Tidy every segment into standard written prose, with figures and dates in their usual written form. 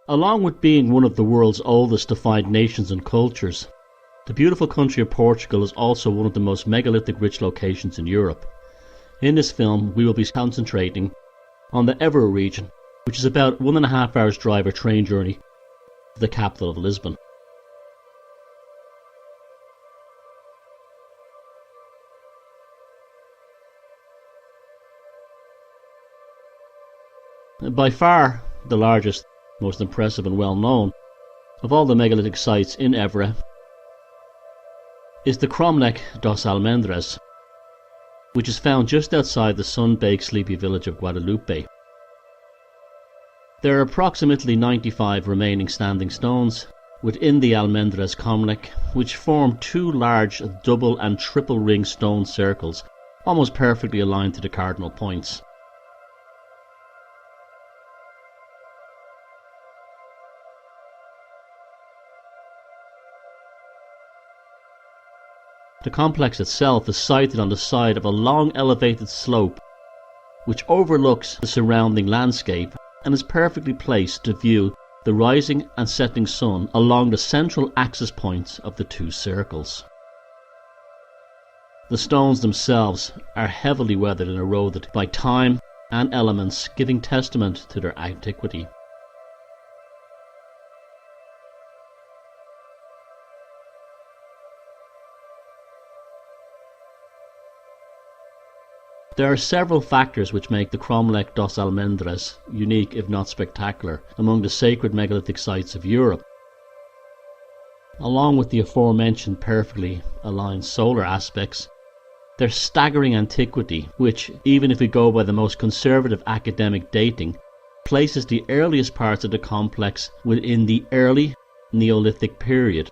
Along with being one of the world's oldest defined nations and cultures, the beautiful country of Portugal is also one of the most megalithic rich locations in Europe. In this film we will be concentrating on the Evora region, which is about 1.5 hours drive or train journey to the capital of Lisbon. By far the largest, most impressive and well known of all the megalithic sites in Evora is the Cromlech dos Almendres, which is found just outside the sun-baked sleepy village of Guadalupe. There are approximately 95 remaining standing stones within the Almendres Cromlech, which form two large double and triple ring stone circles, almost perfectly aligned to the cardinal points. The complex itself is sited on the side of a long elevated slope which overlooks the surrounding landscape and is perfectly placed to view the rising and setting sun along the central axis points of the two circles. The stones themselves are heavily weathered and eroded by time and elements, giving testament to their antiquity. There are several factors which make the Cromlech dos Almendres unique, if not spectacular, among the sacred megalithic sites of Europe. Along with the aforementioned perfectly aligned solar aspects, their staggering antiquity, which, even if we go by the most conservative academic dating, places the earliest parts of the complex within the early Neolithic period.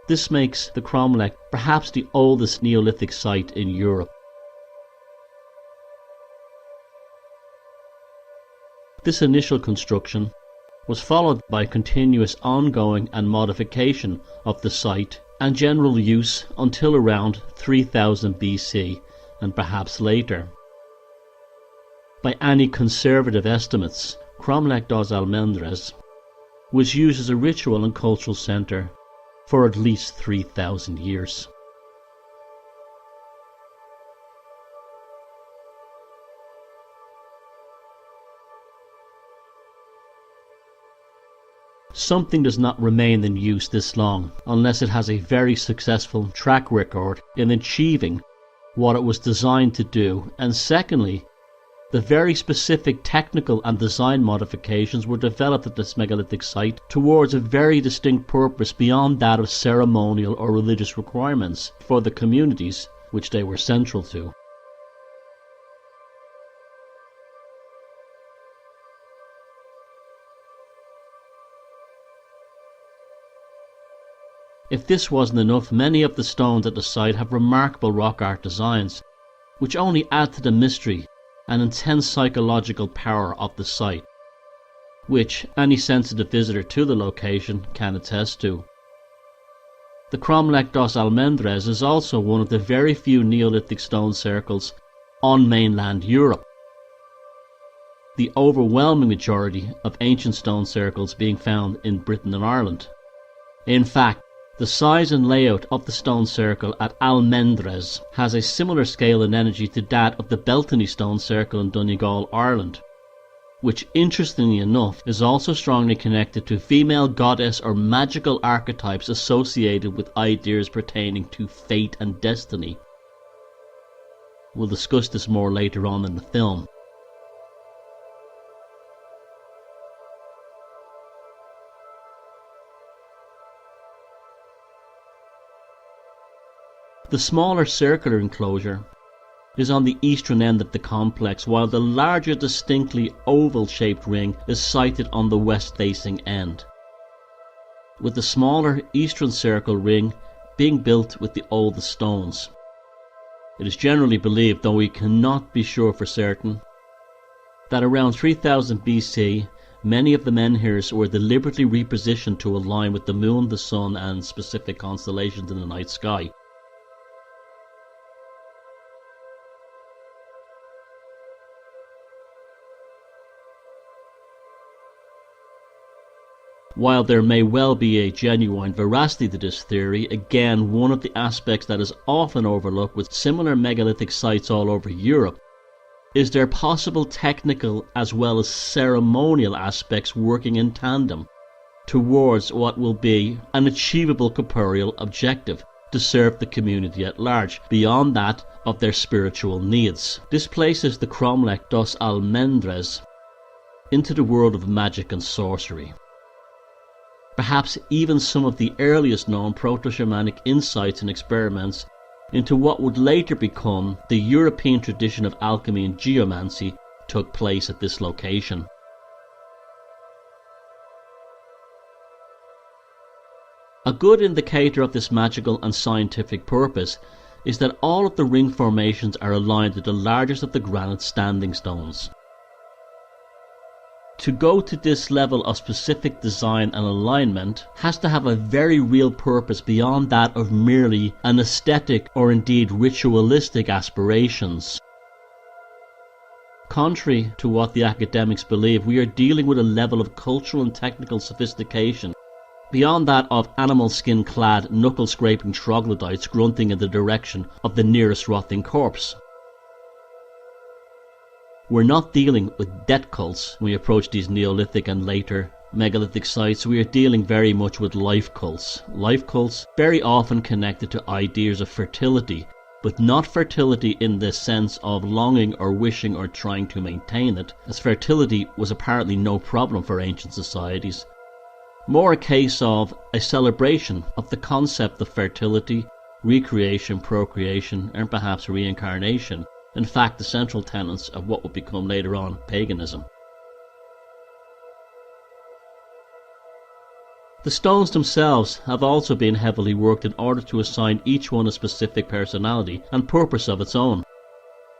This makes the Cromlech perhaps the oldest Neolithic site in Europe. This initial construction was followed by continuous ongoing and modification of the site and general use until around 3000 BC and perhaps later. By any conservative estimates, Cromlech dos Almendres was used as a ritual and cultural centre for at least 3,000 years. Something does not remain in use this long unless it has a very successful track record in achieving what it was designed to do, and secondly, the very specific technical and design modifications were developed at this megalithic site towards a very distinct purpose beyond that of ceremonial or religious requirements for the communities which they were central to. If this wasn't enough, many of the stones at the site have remarkable rock art designs, which only add to the mystery and intense psychological power of the site, which any sensitive visitor to the location can attest to. The Cromlech dos Almendres is also one of the very few Neolithic stone circles on mainland Europe, the overwhelming majority of ancient stone circles being found in Britain and Ireland. In fact, the size and layout of the stone circle at Almendres has a similar scale and energy to that of the Beltany stone circle in Donegal, Ireland, which interestingly enough is also strongly connected to female goddess or magical archetypes associated with ideas pertaining to fate and destiny. We'll discuss this more later on in the film. The smaller circular enclosure is on the eastern end of the complex, while the larger distinctly oval-shaped ring is sited on the west-facing end, with the smaller eastern circle ring being built with the oldest stones. It is generally believed, though we cannot be sure for certain, that around 3000 BC many of the menhirs were deliberately repositioned to align with the moon, the sun and specific constellations in the night sky. While there may well be a genuine veracity to this theory, again, one of the aspects that is often overlooked with similar megalithic sites all over Europe is their possible technical as well as ceremonial aspects working in tandem towards what will be an achievable corporeal objective to serve the community at large, beyond that of their spiritual needs. This places the Cromlech dos Almendres into the world of magic and sorcery. Perhaps even some of the earliest known proto-shamanic insights and experiments into what would later become the European tradition of alchemy and geomancy took place at this location. A good indicator of this magical and scientific purpose is that all of the ring formations are aligned with the largest of the granite standing stones. To go to this level of specific design and alignment has to have a very real purpose beyond that of merely an aesthetic or indeed ritualistic aspirations. Contrary to what the academics believe, we are dealing with a level of cultural and technical sophistication beyond that of animal skin clad knuckle scraping troglodytes grunting in the direction of the nearest rotting corpse. We're not dealing with death cults when we approach these Neolithic and later megalithic sites. We are dealing very much with life cults. Life cults very often connected to ideas of fertility, but not fertility in the sense of longing or wishing or trying to maintain it, as fertility was apparently no problem for ancient societies. More a case of a celebration of the concept of fertility, recreation, procreation, and perhaps reincarnation. In fact, the central tenets of what would become later on paganism. The stones themselves have also been heavily worked in order to assign each one a specific personality and purpose of its own.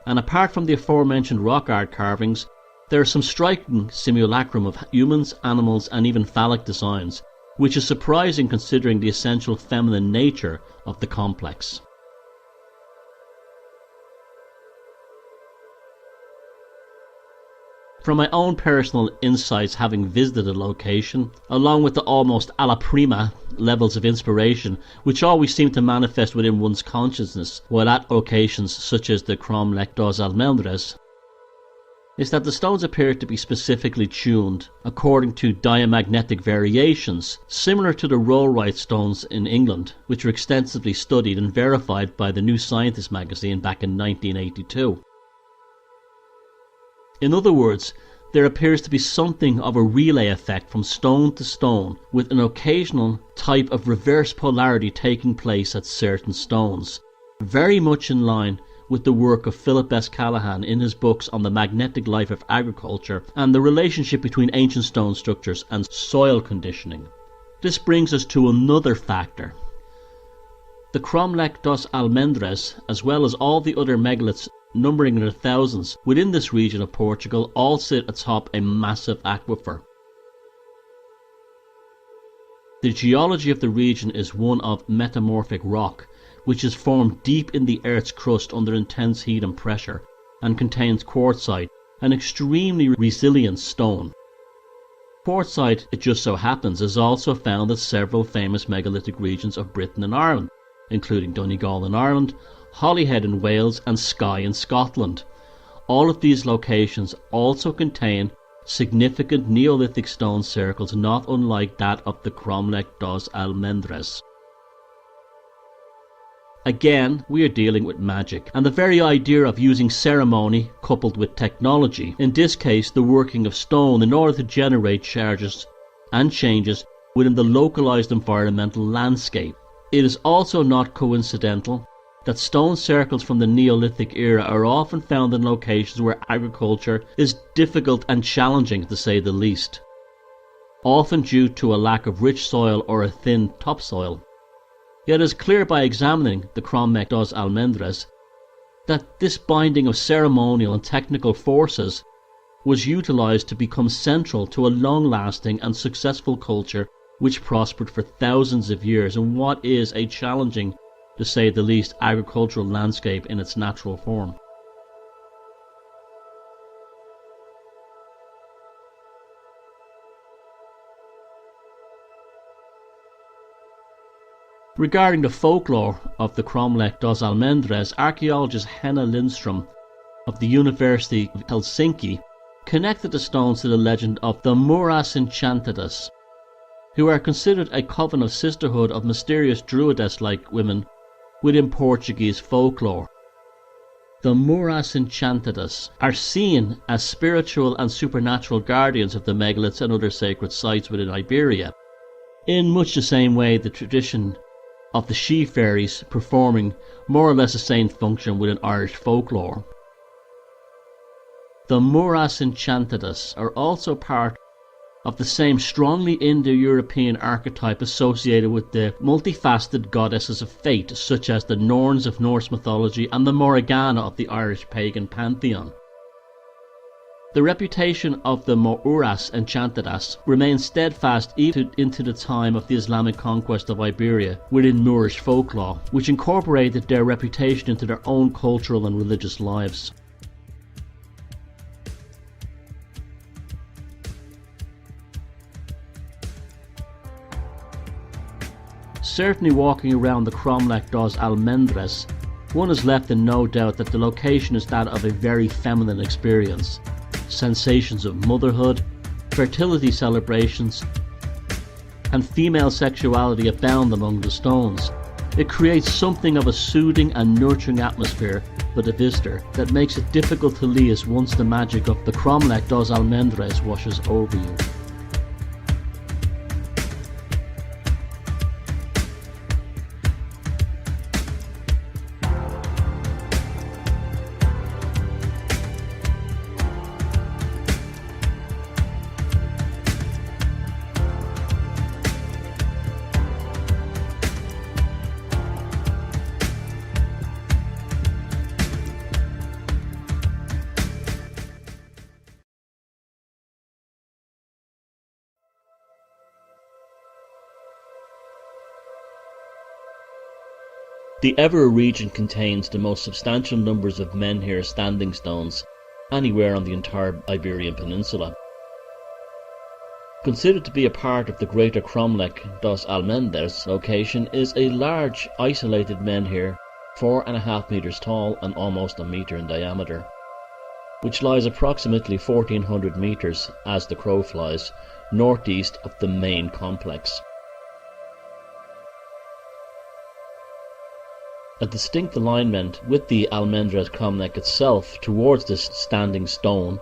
And apart from the aforementioned rock art carvings, there are some striking simulacrum of humans, animals, and even phallic designs, which is surprising considering the essential feminine nature of the complex. From my own personal insights having visited the location, along with the almost alla prima levels of inspiration which always seem to manifest within one's consciousness while at locations such as the Cromlech dos Almendres, is that the stones appear to be specifically tuned according to diamagnetic variations, similar to the rollright stones in England, which were extensively studied and verified by the New Scientist magazine back in 1982. In other words, there appears to be something of a relay effect from stone to stone, with an occasional type of reverse polarity taking place at certain stones, very much in line with the work of Philip S. Callahan in his books on the magnetic life of agriculture and the relationship between ancient stone structures and soil conditioning. This brings us to another factor. The Cromlech dos Almendres, as well as all the other megaliths numbering in the thousands within this region of Portugal, all sit atop a massive aquifer. The geology of the region is one of metamorphic rock, which is formed deep in the Earth's crust under intense heat and pressure, and contains quartzite, an extremely resilient stone. Quartzite, it just so happens, is also found at several famous megalithic regions of Britain and Ireland, including Donegal in Ireland, Holyhead in Wales, and Skye in Scotland. All of these locations also contain significant Neolithic stone circles not unlike that of the Cromlech dos Almendres. Again, we are dealing with magic, and the very idea of using ceremony coupled with technology, in this case the working of stone, in order to generate charges and changes within the localized environmental landscape. It is also not coincidental that stone circles from the Neolithic era are often found in locations where agriculture is difficult and challenging, to say the least, often due to a lack of rich soil or a thin topsoil. Yet it is clear by examining the Cromlech dos Almendres that this binding of ceremonial and technical forces was utilised to become central to a long-lasting and successful culture which prospered for thousands of years in what is a challenging, to say the least, agricultural landscape in its natural form. Regarding the folklore of the Cromlech dos Almendres, archaeologist Henna Lindström of the University of Helsinki connected the stones to the legend of the Muras Enchantadas, who are considered a coven of sisterhood of mysterious druidess-like women within Portuguese folklore. The Muras Enchantadas are seen as spiritual and supernatural guardians of the megaliths and other sacred sites within Iberia, in much the same way the tradition of the she-fairies performing more or less the same function within Irish folklore. The Muras Enchantadas are also part of the same strongly Indo-European archetype associated with the multifaceted goddesses of fate, such as the Norns of Norse mythology and the Morriganna of the Irish pagan pantheon. The reputation of the Muras Enchantadas remains steadfast even into the time of the Islamic conquest of Iberia within Moorish folklore, which incorporated their reputation into their own cultural and religious lives. Certainly walking around the Cromlech dos Almendres, one is left in no doubt that the location is that of a very feminine experience. Sensations of motherhood, fertility celebrations, and female sexuality abound among the stones. It creates something of a soothing and nurturing atmosphere for the visitor that makes it difficult to leave once the magic of the Cromlech dos Almendres washes over you. The Evora region contains the most substantial numbers of menhir standing stones anywhere on the entire Iberian Peninsula. Considered to be a part of the greater Cromlech dos Almendres location is a large isolated menhir 4.5 meters tall and almost a meter in diameter, which lies approximately 1400 meters as the crow flies northeast of the main complex. A distinct alignment with the Almendres Cromlech itself towards this standing stone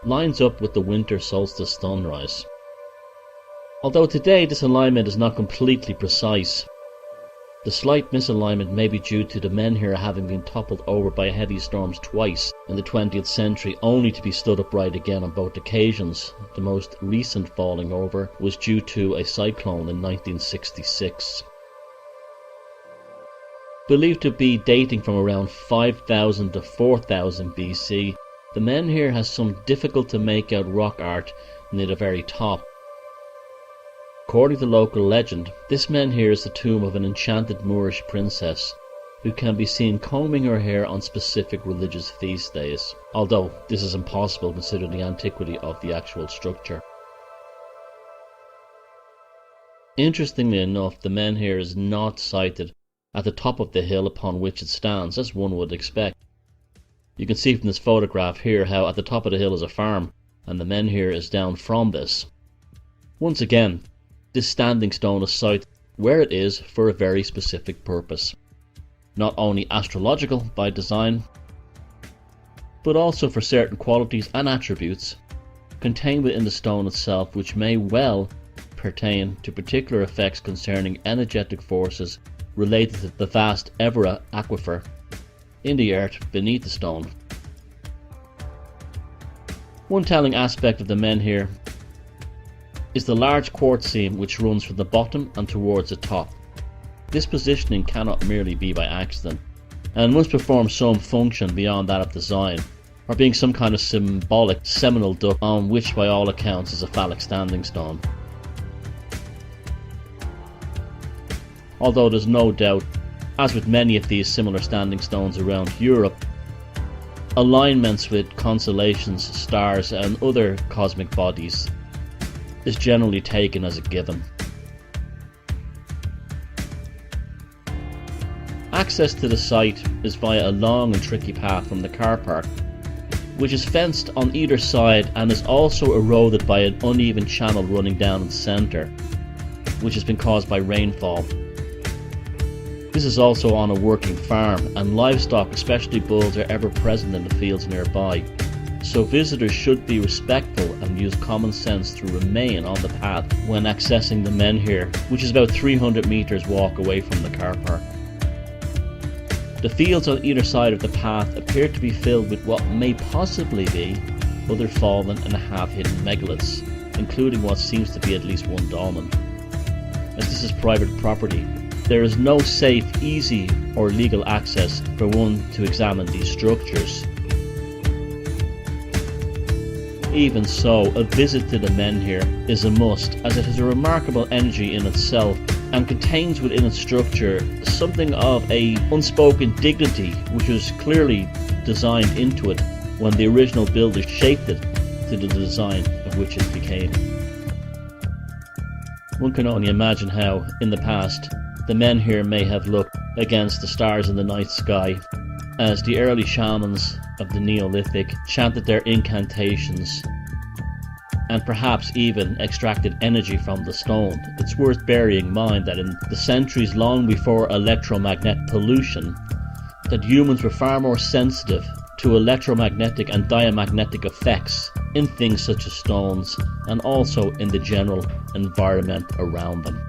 lines up with the winter solstice sunrise. Although today this alignment is not completely precise, the slight misalignment may be due to the menhir having been toppled over by heavy storms twice in the 20th century, only to be stood upright again on both occasions. The most recent falling over was due to a cyclone in 1966. Believed to be dating from around 5000 to 4000 BC, the menhir has some difficult to make out rock art near the very top. According to local legend, this menhir is the tomb of an enchanted Moorish princess who can be seen combing her hair on specific religious feast days, although this is impossible considering the antiquity of the actual structure. Interestingly enough, the menhir is not sited at the top of the hill upon which it stands, as one would expect. You can see from this photograph here how at the top of the hill is a farm, and the menhir is down from this. Once again, this standing stone is sited where it is for a very specific purpose. Not only astrological by design, but also for certain qualities and attributes contained within the stone itself, which may well pertain to particular effects concerning energetic forces related to the vast Evora aquifer in the earth beneath the stone. One telling aspect of the menhir is the large quartz seam which runs from the bottom and towards the top. This positioning cannot merely be by accident, and must perform some function beyond that of design, or being some kind of symbolic seminal duct on which by all accounts is a phallic standing stone. Although there's no doubt, as with many of these similar standing stones around Europe, alignments with constellations, stars and other cosmic bodies is generally taken as a given. Access to the site is via a long and tricky path from the car park, which is fenced on either side and is also eroded by an uneven channel running down the centre, which has been caused by rainfall. This is also on a working farm, and livestock, especially bulls, are ever present in the fields nearby, so visitors should be respectful and use common sense to remain on the path when accessing the Menhir, which is about 300 metres walk away from the car park. The fields on either side of the path appear to be filled with what may possibly be other fallen and half-hidden megaliths, including what seems to be at least one dolmen. As this is private property, there is no safe, easy or legal access for one to examine these structures. Even so, a visit to the Menhir is a must, as it has a remarkable energy in itself and contains within its structure something of an unspoken dignity which was clearly designed into it when the original builders shaped it to the design of which it became. One can only imagine how, in the past, the Menhir may have looked against the stars in the night sky as the early shamans of the Neolithic chanted their incantations and perhaps even extracted energy from the stone. It's worth bearing in mind that in the centuries long before electromagnetic pollution, that humans were far more sensitive to electromagnetic and diamagnetic effects in things such as stones and also in the general environment around them.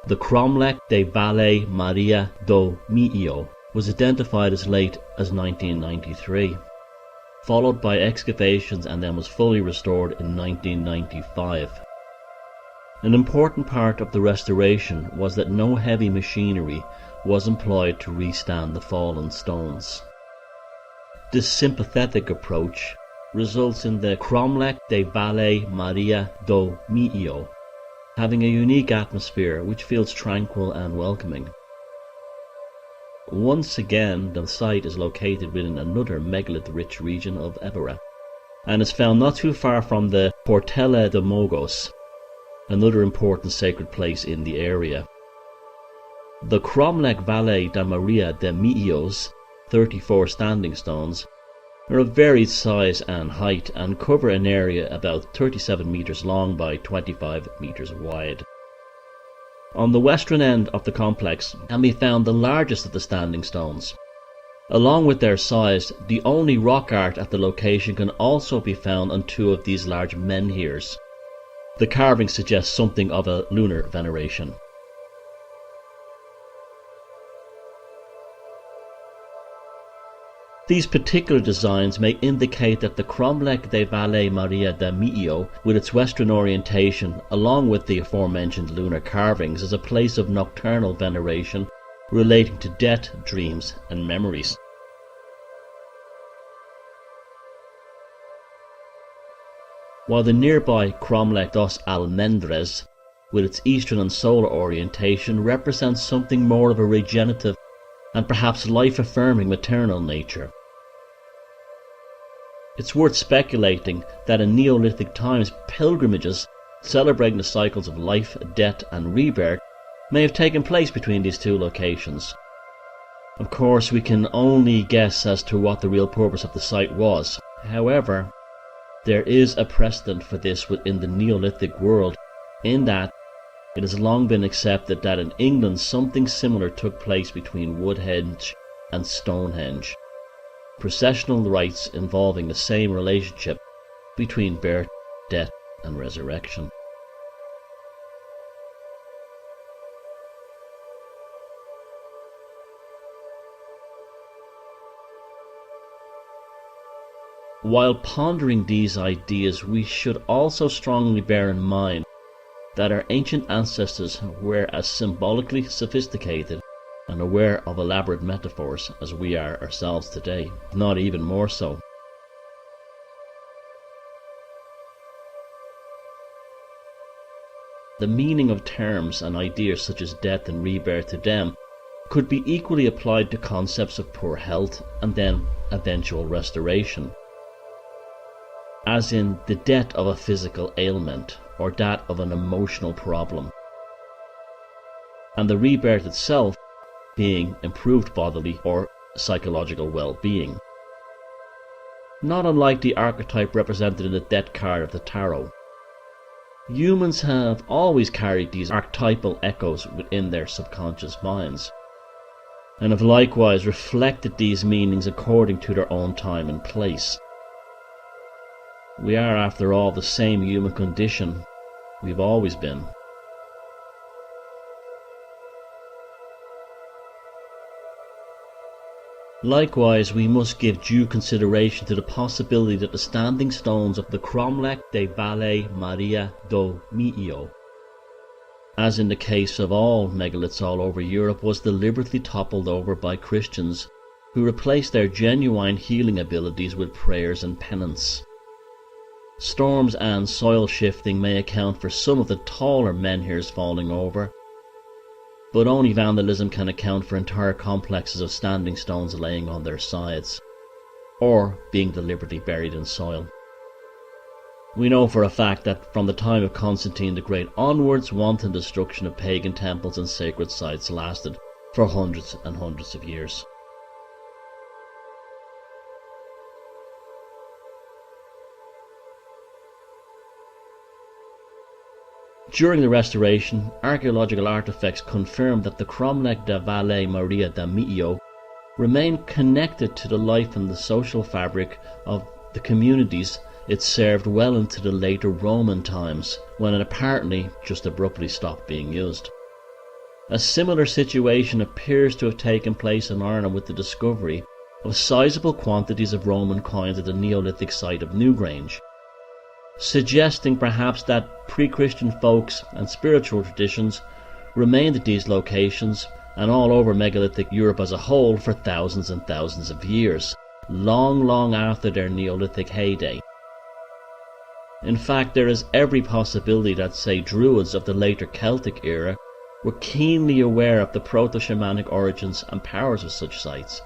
The Cromlech de Vale Maria do Meio was identified as late as 1993, followed by excavations, and then was fully restored in 1995. An important part of the restoration was that no heavy machinery was employed to restand the fallen stones. This sympathetic approach results in the Cromlech de Vale Maria do Meio having a unique atmosphere which feels tranquil and welcoming. Once again, the site is located within another megalith-rich region of Evora, and is found not too far from the Portela de Mogos, another important sacred place in the area. The Cromlech Vale da Maria de Meio's 34 standing stones are of varied size and height and cover an area about 37 metres long by 25 metres wide. On the western end of the complex can be found the largest of the standing stones. Along with their size, the only rock art at the location can also be found on two of these large menhirs. The carving suggests something of a lunar veneration. These particular designs may indicate that the Cromlech de Vale Maria de Meio, with its western orientation, along with the aforementioned lunar carvings, is a place of nocturnal veneration relating to death, dreams and memories. While the nearby Cromlech dos Almendres, with its eastern and solar orientation, represents something more of a regenerative and perhaps life-affirming maternal nature. It's worth speculating that in Neolithic times pilgrimages celebrating the cycles of life, death and rebirth may have taken place between these two locations. Of course, we can only guess as to what the real purpose of the site was. However, there is a precedent for this within the Neolithic world, in that it has long been accepted that in England something similar took place between Woodhenge and Stonehenge. Processional rites involving the same relationship between birth, death and resurrection. While pondering these ideas, we should also strongly bear in mind that our ancient ancestors were as symbolically sophisticated and aware of elaborate metaphors as we are ourselves today, if not even more so. The meaning of terms and ideas such as death and rebirth to them could be equally applied to concepts of poor health and then eventual restoration, as in the death of a physical ailment or that of an emotional problem, and the rebirth itself being improved bodily or psychological well-being. Not unlike the archetype represented in the death card of the tarot, humans have always carried these archetypal echoes within their subconscious minds, and have likewise reflected these meanings according to their own time and place. We are, after all, the same human condition we've always been. Likewise, we must give due consideration to the possibility that the standing stones of the Cromlech de Vale Maria do Meio, as in the case of all megaliths all over Europe, was deliberately toppled over by Christians who replaced their genuine healing abilities with prayers and penance. Storms and soil shifting may account for some of the taller menhirs falling over, but only vandalism can account for entire complexes of standing stones laying on their sides, or being deliberately buried in soil. We know for a fact that from the time of Constantine the Great onwards, wanton destruction of pagan temples and sacred sites lasted for hundreds and hundreds of years. During the Restoration, archaeological artifacts confirmed that the Cromlech de Vale Maria da Meio remained connected to the life and the social fabric of the communities it served well into the later Roman times, when it apparently just abruptly stopped being used. A similar situation appears to have taken place in Ireland with the discovery of sizable quantities of Roman coins at the Neolithic site of Newgrange, suggesting perhaps that pre-Christian folks and spiritual traditions remained at these locations and all over megalithic Europe as a whole for thousands and thousands of years, long after their Neolithic heyday. In fact, there is every possibility that, say, Druids of the later Celtic era were keenly aware of the proto-shamanic origins and powers of such sites,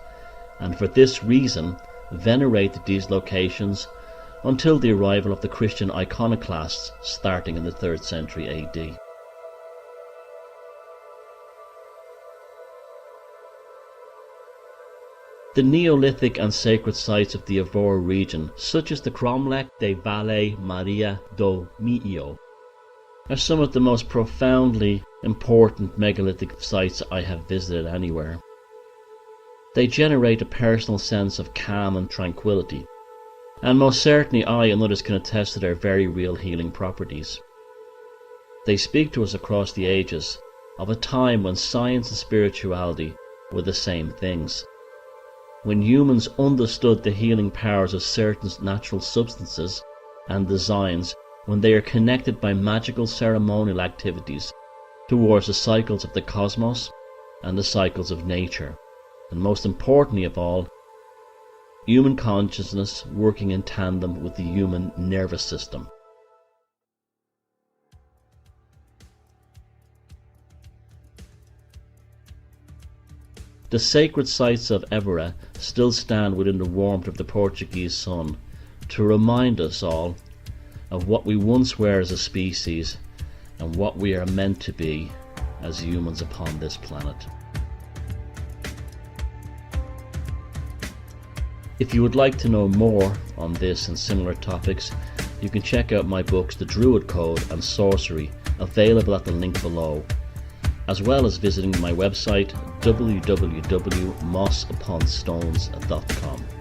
and for this reason venerated these locations until the arrival of the Christian iconoclasts starting in the 3rd century AD. The Neolithic and sacred sites of the Evora region, such as the Cromlech de Vale Maria do Meio, are some of the most profoundly important megalithic sites I have visited anywhere. They generate a personal sense of calm and tranquility, and most certainly I and others can attest to their very real healing properties. They speak to us across the ages of a time when science and spirituality were the same things, when humans understood the healing powers of certain natural substances and designs, when they are connected by magical ceremonial activities towards the cycles of the cosmos and the cycles of nature, and most importantly of all, human consciousness working in tandem with the human nervous system. The sacred sites of Evora still stand within the warmth of the Portuguese sun to remind us all of what we once were as a species and what we are meant to be as humans upon this planet. If you would like to know more on this and similar topics, you can check out my books The Druid Code and Sorcery, available at the link below, as well as visiting my website www.mossuponstones.com.